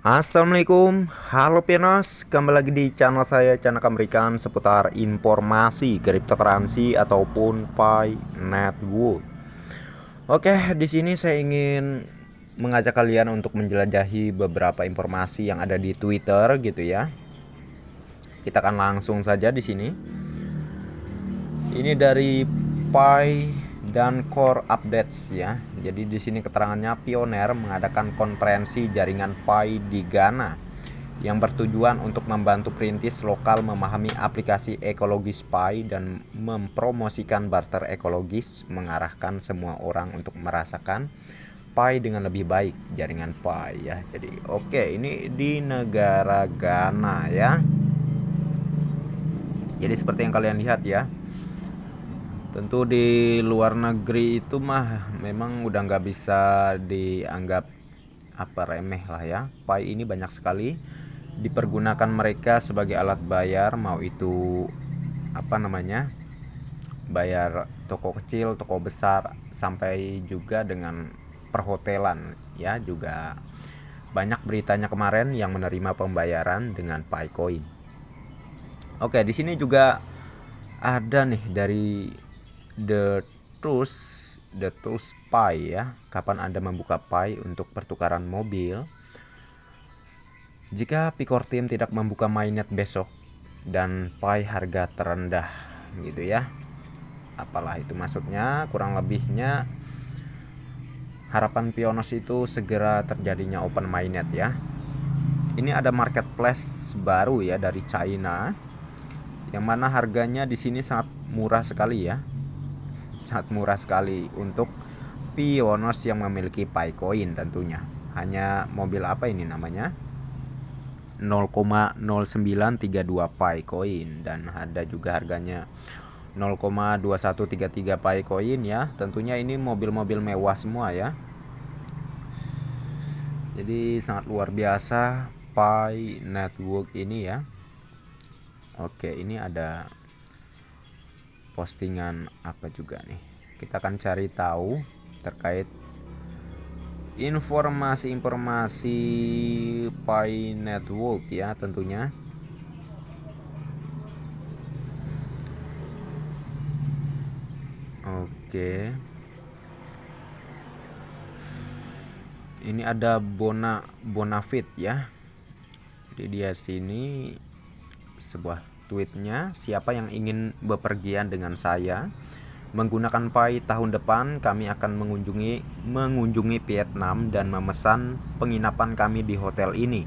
Assalamualaikum, halo Pianos, kembali lagi di channel saya, channel Amerikan seputar informasi cryptocurrency ataupun Pi Network. Oke, di sini saya ingin mengajak kalian untuk menjelajahi beberapa informasi yang ada di Twitter gitu ya. Kita akan langsung saja di sini. Ini dari Pi dan Core Updates ya. Jadi di sini keterangannya Pioneer mengadakan konferensi jaringan Pi di Ghana yang bertujuan untuk membantu perintis lokal memahami aplikasi ekologis Pi dan mempromosikan barter ekologis, mengarahkan semua orang untuk merasakan Pi dengan lebih baik jaringan Pi ya. Jadi oke, ini di negara Ghana ya. Jadi seperti yang kalian lihat ya, tentu di luar negeri itu mah memang udah nggak bisa dianggap apa remeh lah ya. Pi ini banyak sekali dipergunakan mereka sebagai alat bayar, mau itu apa namanya, bayar toko kecil, toko besar, sampai juga dengan perhotelan ya, juga banyak beritanya kemarin yang menerima pembayaran dengan Pi Coin. Oke, di sini juga ada nih dari The Trust Pi ya. Kapan Anda membuka Pi untuk pertukaran mobil? Jika Picor Team tidak membuka mainnet besok dan Pi harga terendah gitu ya. Apalah itu maksudnya, kurang lebihnya harapan Pionos itu segera terjadinya open mainnet ya. Ini ada marketplace baru ya dari China, yang mana harganya di sini sangat murah sekali ya. Sangat murah sekali untuk Pionos yang memiliki Pi Coin tentunya. Hanya mobil apa ini namanya? 0,0932 Pi Coin, dan ada juga harganya 0,2133 Pi Coin ya. Tentunya ini mobil-mobil mewah semua ya. Jadi sangat luar biasa Pi Network ini ya. Oke, ini ada postingan apa juga nih. Kita akan cari tahu terkait informasi-informasi Pi Network ya tentunya. Oke. Ini ada Bonafit ya. Jadi dia sini sebuah tweetnya, siapa yang ingin bepergian dengan saya menggunakan Pi tahun depan, kami akan mengunjungi Vietnam dan memesan penginapan kami di hotel ini.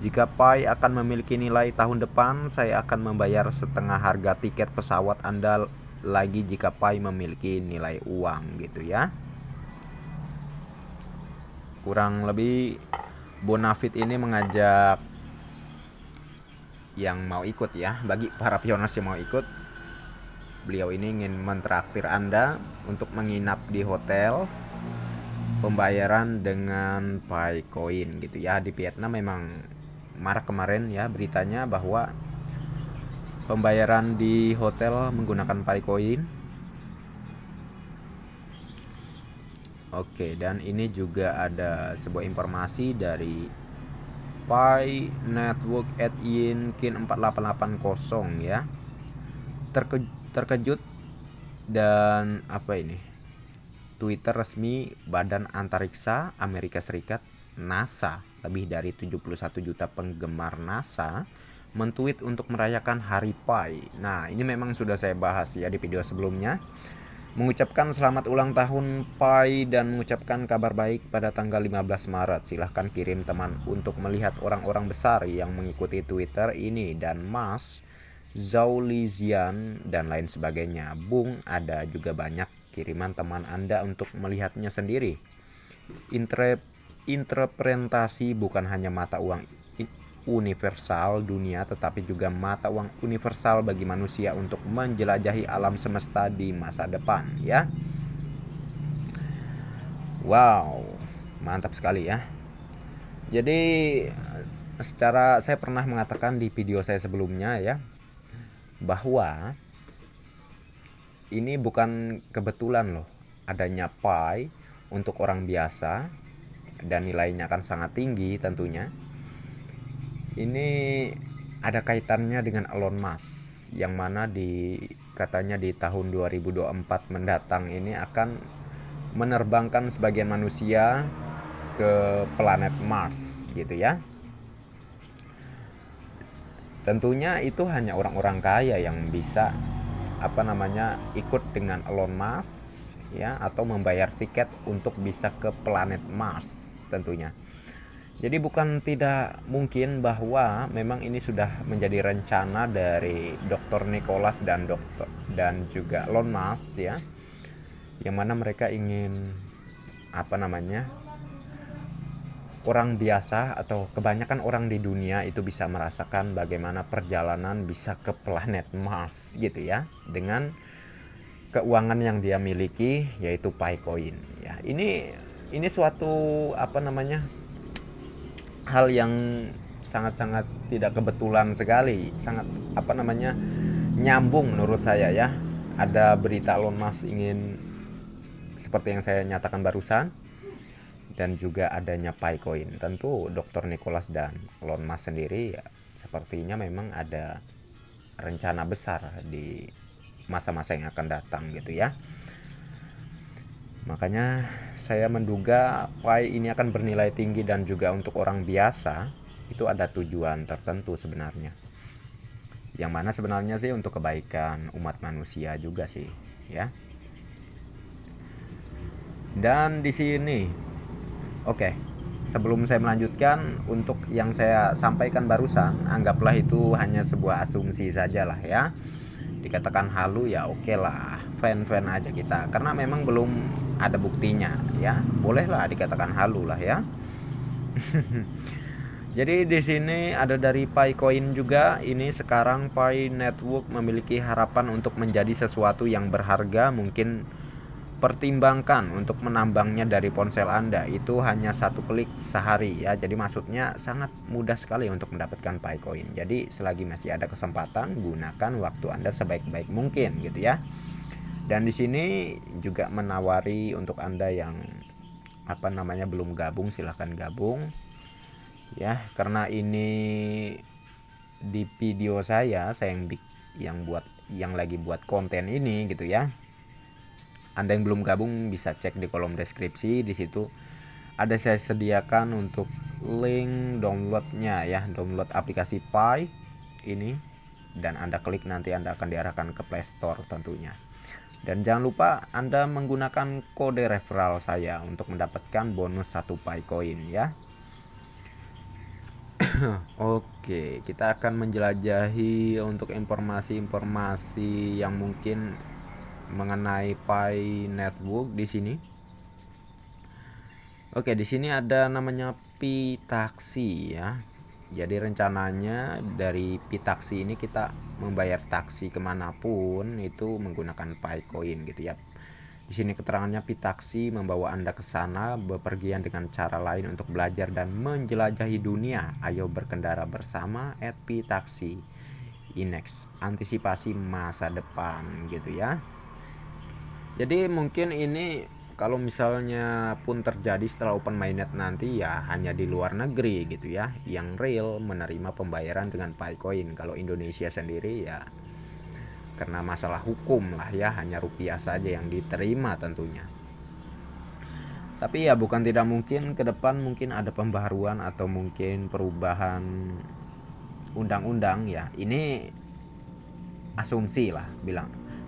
Jika Pi akan memiliki nilai tahun depan, saya akan membayar setengah harga tiket pesawat Anda lagi jika Pi memiliki nilai uang gitu ya. Kurang lebih Bonafit ini mengajak yang mau ikut ya, bagi para pioner yang mau ikut, beliau ini ingin mentraktir Anda untuk menginap di hotel, pembayaran dengan Pi Coin gitu ya. Di Vietnam memang marak kemarin ya beritanya bahwa pembayaran di hotel menggunakan Pi Coin. Oke, dan ini juga ada sebuah informasi dari Pi Network @yin-kin 4880 ya. Terkejut dan apa ini? Twitter resmi Badan Antariksa Amerika Serikat NASA, lebih dari 71 juta penggemar NASA mentweet untuk merayakan Hari Pi. Nah, ini memang sudah saya bahas ya di video sebelumnya. Mengucapkan selamat ulang tahun Pi dan mengucapkan kabar baik pada tanggal 15 Maret. Silahkan kirim teman untuk melihat orang-orang besar yang mengikuti Twitter ini dan Mas Zaulizian dan lain sebagainya. Bung, ada juga banyak kiriman teman Anda untuk melihatnya sendiri. Interpretasi bukan hanya mata uang universal dunia, tetapi juga mata uang universal bagi manusia untuk menjelajahi alam semesta di masa depan ya. Wow, mantap sekali ya. Jadi secara saya pernah mengatakan di video saya sebelumnya ya, bahwa ini bukan kebetulan loh adanya Pi untuk orang biasa, dan nilainya akan sangat tinggi tentunya. Ini ada kaitannya dengan Elon Musk, yang mana katanya di tahun 2024 mendatang ini akan menerbangkan sebagian manusia ke planet Mars gitu ya. Tentunya itu hanya orang-orang kaya yang bisa ikut dengan Elon Musk ya, atau membayar tiket untuk bisa ke planet Mars tentunya. Jadi bukan tidak mungkin bahwa memang ini sudah menjadi rencana dari Dr. Nicholas dan juga Elon Musk ya, yang mana mereka ingin orang biasa atau kebanyakan orang di dunia itu bisa merasakan bagaimana perjalanan bisa ke planet Mars gitu ya, dengan keuangan yang dia miliki, yaitu Picoin ya. Ini suatu hal yang sangat-sangat tidak kebetulan sekali, sangat nyambung menurut saya ya. Ada berita Elon Musk ingin, seperti yang saya nyatakan barusan, dan juga adanya Picoin. Tentu Dr. Nicholas dan Elon Musk sendiri ya, sepertinya memang ada rencana besar di masa-masa yang akan datang gitu ya. Makanya saya menduga Pi ini akan bernilai tinggi, dan juga untuk orang biasa itu ada tujuan tertentu sebenarnya. Yang mana sebenarnya sih untuk kebaikan umat manusia juga sih ya. Dan di sini sebelum saya melanjutkan, untuk yang saya sampaikan barusan, anggaplah itu hanya sebuah asumsi sajalah ya. Dikatakan halu ya oke lah, fan aja kita, karena memang belum ada buktinya ya. Bolehlah dikatakan halu lah ya. Jadi di sini ada dari Picoin juga. Ini sekarang Pi Network memiliki harapan untuk menjadi sesuatu yang berharga. Mungkin pertimbangkan untuk menambangnya dari ponsel Anda. Itu hanya 1 klik sehari ya. Jadi maksudnya sangat mudah sekali untuk mendapatkan Picoin. Jadi selagi masih ada kesempatan, gunakan waktu Anda sebaik-baik mungkin gitu ya. Dan di sini juga menawari untuk Anda yang belum gabung, silahkan gabung ya. Karena ini di video saya yang lagi buat konten ini gitu ya. Anda yang belum gabung bisa cek di kolom deskripsi, di situ ada saya sediakan untuk link downloadnya ya, download aplikasi Pi ini, dan Anda klik nanti Anda akan diarahkan ke Play Store tentunya. Dan jangan lupa Anda menggunakan kode referral saya untuk mendapatkan bonus 1 Picoin ya. Oke, kita akan menjelajahi untuk informasi-informasi yang mungkin mengenai Pi Network di sini. Oke, di sini ada namanya Pi Taksi ya. Jadi rencananya dari Pi Taksi ini kita membayar taksi kemanapun itu menggunakan Picoin gitu ya. Di sini keterangannya, Pi Taksi membawa Anda ke sana bepergian dengan cara lain untuk belajar dan menjelajahi dunia. Ayo berkendara bersama @Pi Taksi. Inex, antisipasi masa depan gitu ya. Jadi mungkin ini kalau misalnya pun terjadi setelah open mainnet nanti ya hanya di luar negeri gitu ya, yang real menerima pembayaran dengan Picoin. Kalau Indonesia sendiri ya karena masalah hukum lah ya, hanya rupiah saja yang diterima tentunya. Tapi ya bukan tidak mungkin ke depan mungkin ada pembaharuan atau mungkin perubahan undang-undang ya. Ini asumsi lah,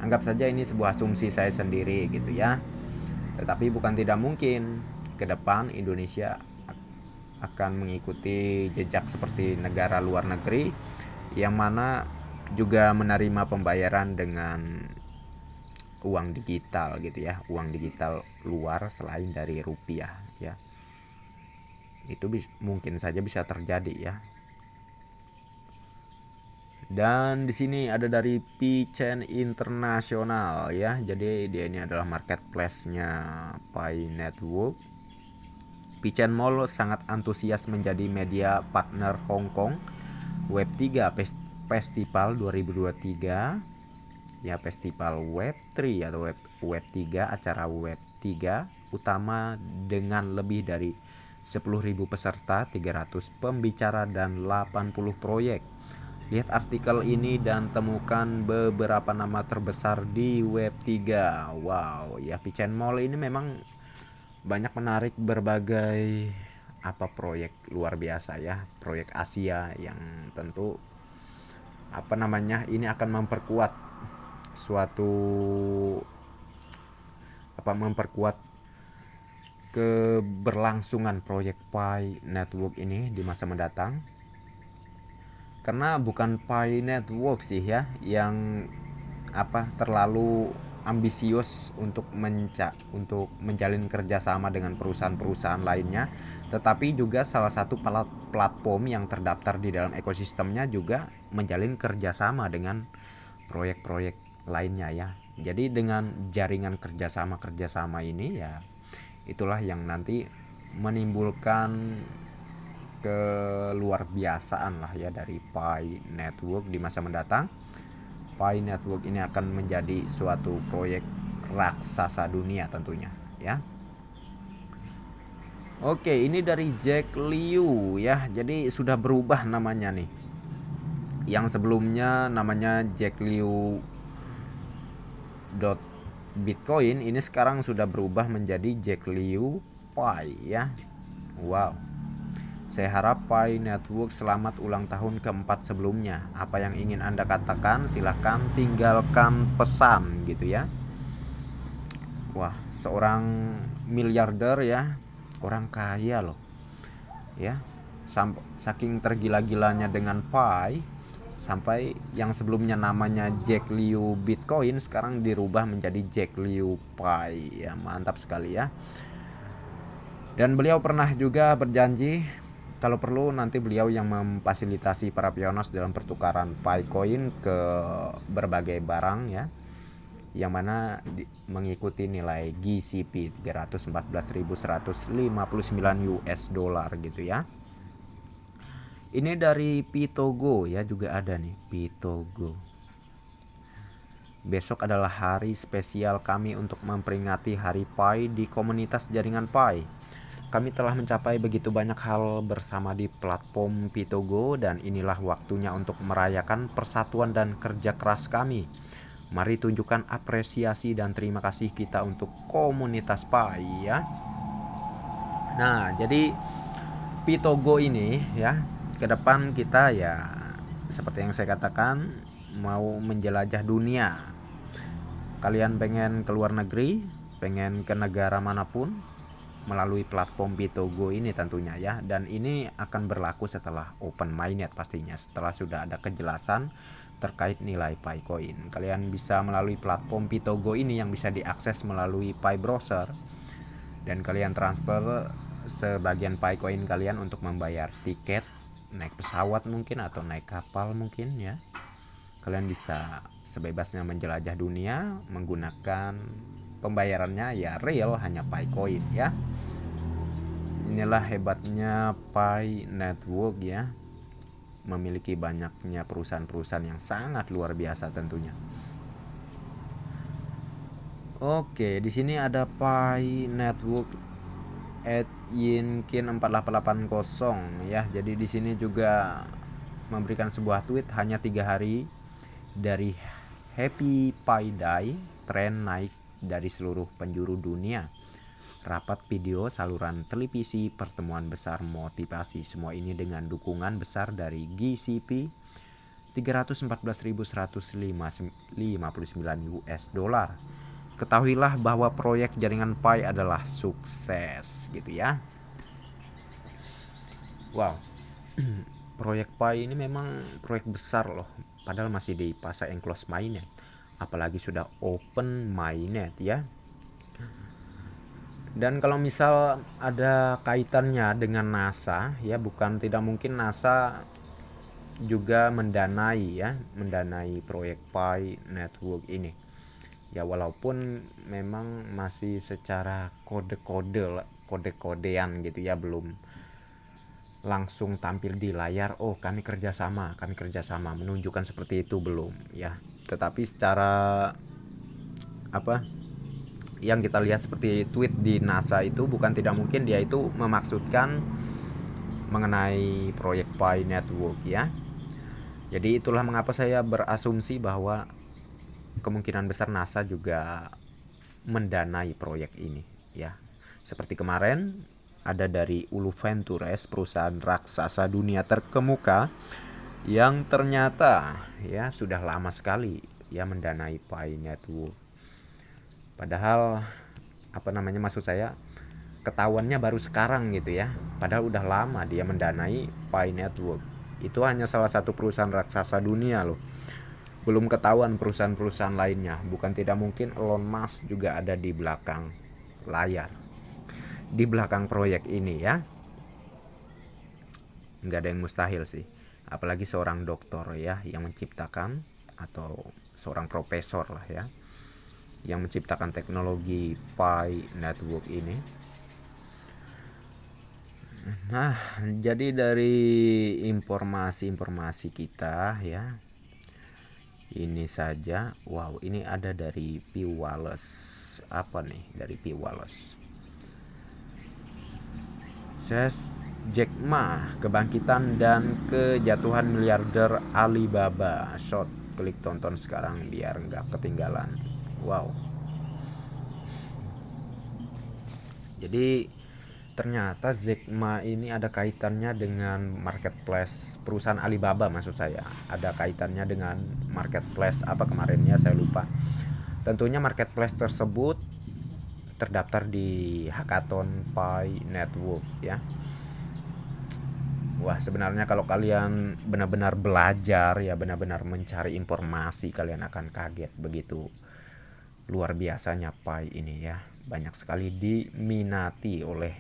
anggap saja ini sebuah asumsi saya sendiri gitu ya. Tetapi bukan tidak mungkin ke depan Indonesia akan mengikuti jejak seperti negara luar negeri yang mana juga menerima pembayaran dengan uang digital gitu ya, uang digital luar selain dari rupiah ya. Itu mungkin saja bisa terjadi ya. Dan di sini ada dari P-Chain International ya. Jadi dia ini adalah marketplace-nya Pi Network. P-Chain Mall sangat antusias menjadi media partner Hong Kong Web3 Festival 2023. Ya, festival Web3 atau Web3, acara Web3 utama dengan lebih dari 10.000 peserta, 300 pembicara, dan 80 proyek. Lihat artikel ini dan temukan beberapa nama terbesar di Web3. Wow, ya Pichen Mall ini memang banyak menarik berbagai proyek luar biasa ya, proyek Asia yang tentu ini akan memperkuat suatu memperkuat keberlangsungan proyek Pi Network ini di masa mendatang. Karena bukan Pi Network sih ya yang terlalu ambisius untuk menjalin kerjasama dengan perusahaan-perusahaan lainnya, tetapi juga salah satu platform yang terdaftar di dalam ekosistemnya juga menjalin kerjasama dengan proyek-proyek lainnya ya. Jadi dengan jaringan kerjasama ini ya, itulah yang nanti menimbulkan keluar biasaan lah ya dari Pi Network di masa mendatang. Pi Network ini akan menjadi suatu proyek raksasa dunia tentunya ya. Oke, ini dari Jack Liu ya. Jadi sudah berubah namanya nih. Yang sebelumnya namanya Jack Liu Bitcoin, ini sekarang sudah berubah menjadi Jack Liu Pi ya. Wow. Saya harap Pi Network selamat ulang tahun keempat sebelumnya. Apa yang ingin Anda katakan, silahkan tinggalkan pesan gitu ya. Wah, seorang miliarder ya, orang kaya loh ya. Saking tergila-gilanya dengan Pi, sampai yang sebelumnya namanya Jack Liu Bitcoin sekarang dirubah menjadi Jack Liu Pi ya. Mantap sekali ya. Dan beliau pernah juga berjanji kalau perlu nanti beliau yang memfasilitasi para pionos dalam pertukaran Pi Coin ke berbagai barang ya, yang mana mengikuti nilai GCP 314.159 US dollar gitu ya. Ini dari Pitogo ya, juga ada nih Pitogo. Besok adalah hari spesial kami untuk memperingati Hari Pi di komunitas jaringan Pi. Kami telah mencapai begitu banyak hal bersama di platform Pitogo, dan inilah waktunya untuk merayakan persatuan dan kerja keras kami. Mari tunjukkan apresiasi dan terima kasih kita untuk komunitas Pi ya. Nah, jadi Pitogo ini ya, ke depan kita ya seperti yang saya katakan mau menjelajah dunia. Kalian pengen ke luar negeri, pengen ke negara manapun, melalui platform Pitogo ini tentunya ya. Dan ini akan berlaku setelah open mainnet pastinya, setelah sudah ada kejelasan terkait nilai Pi Coin. Kalian bisa melalui platform Pitogo ini yang bisa diakses melalui Pi Browser, dan kalian transfer sebagian Pi Coin kalian untuk membayar tiket naik pesawat mungkin atau naik kapal mungkin ya. Kalian bisa sebebasnya menjelajah dunia menggunakan pembayarannya ya real, hanya Pi Coin ya. Inilah hebatnya Pi Network ya, memiliki banyaknya perusahaan-perusahaan yang sangat luar biasa tentunya. Oke, di sini ada Pi Network @yinkin 4880 ya. Jadi di sini juga memberikan sebuah tweet, hanya 3 hari dari Happy Pi Day, tren naik dari seluruh penjuru dunia. Rapat video, saluran televisi, pertemuan besar motivasi, semua ini dengan dukungan besar dari GCP 314.159 US dollar. Ketahuilah bahwa proyek jaringan Pi adalah sukses gitu ya. Wow. Proyek Pi ini memang proyek besar loh, padahal masih di fase enclosed mainnet, apalagi sudah open mainnet ya. Dan kalau misal ada kaitannya dengan NASA ya, bukan tidak mungkin NASA juga mendanai proyek Pi Network ini ya, walaupun memang masih secara kode-kodean gitu ya, belum langsung tampil di layar, oh kami kerjasama menunjukkan seperti itu, belum ya. Tetapi secara yang kita lihat seperti tweet di NASA itu bukan tidak mungkin dia itu memaksudkan mengenai proyek Pi Network ya. Jadi itulah mengapa saya berasumsi bahwa kemungkinan besar NASA juga mendanai proyek ini ya. Seperti kemarin ada dari Ulu Ventures, perusahaan raksasa dunia terkemuka yang ternyata ya sudah lama sekali ya mendanai Pi Network. Padahal maksud saya ketahuannya baru sekarang gitu ya. Padahal udah lama dia mendanai Pi Network. Itu hanya salah satu perusahaan raksasa dunia loh. Belum ketahuan perusahaan-perusahaan lainnya. Bukan tidak mungkin Elon Musk juga ada di belakang layar, di belakang proyek ini ya. Nggak ada yang mustahil sih. Apalagi seorang dokter ya yang menciptakan, atau seorang profesor lah ya, yang menciptakan teknologi Pi Network ini. Nah, jadi dari informasi-informasi kita ya, ini saja. Wow, ini ada dari P. Wallace. Apa nih dari P. Wallace? Jack Ma, kebangkitan dan kejatuhan miliarder Alibaba. Short, klik tonton sekarang biar nggak ketinggalan. Wow. Jadi ternyata Jack Ma ini ada kaitannya dengan marketplace perusahaan Alibaba, maksud saya. Ada kaitannya dengan marketplace apa kemarinnya saya lupa. Tentunya marketplace tersebut terdaftar di Hackathon Pi Network ya. Wah, sebenarnya kalau kalian benar-benar belajar ya, benar-benar mencari informasi, kalian akan kaget begitu luar biasanya Pi ini ya. Banyak sekali diminati oleh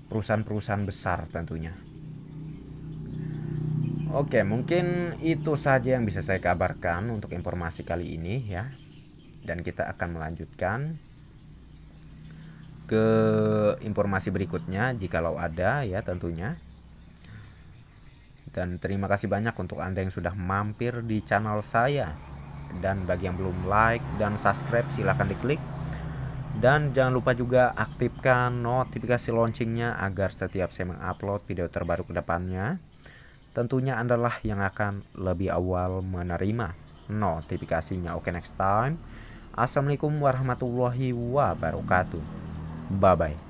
perusahaan-perusahaan besar tentunya. Oke, mungkin itu saja yang bisa saya kabarkan untuk informasi kali ini ya. Dan kita akan melanjutkan ke informasi berikutnya jikalau ada ya tentunya. Dan terima kasih banyak untuk Anda yang sudah mampir di channel saya. Dan bagi yang belum like dan subscribe silahkan diklik. Dan jangan lupa juga aktifkan notifikasi launchingnya agar setiap saya mengupload video terbaru ke depannya, tentunya Anda lah yang akan lebih awal menerima notifikasinya. Oke, next time. Assalamualaikum warahmatullahi wabarakatuh. Bye bye.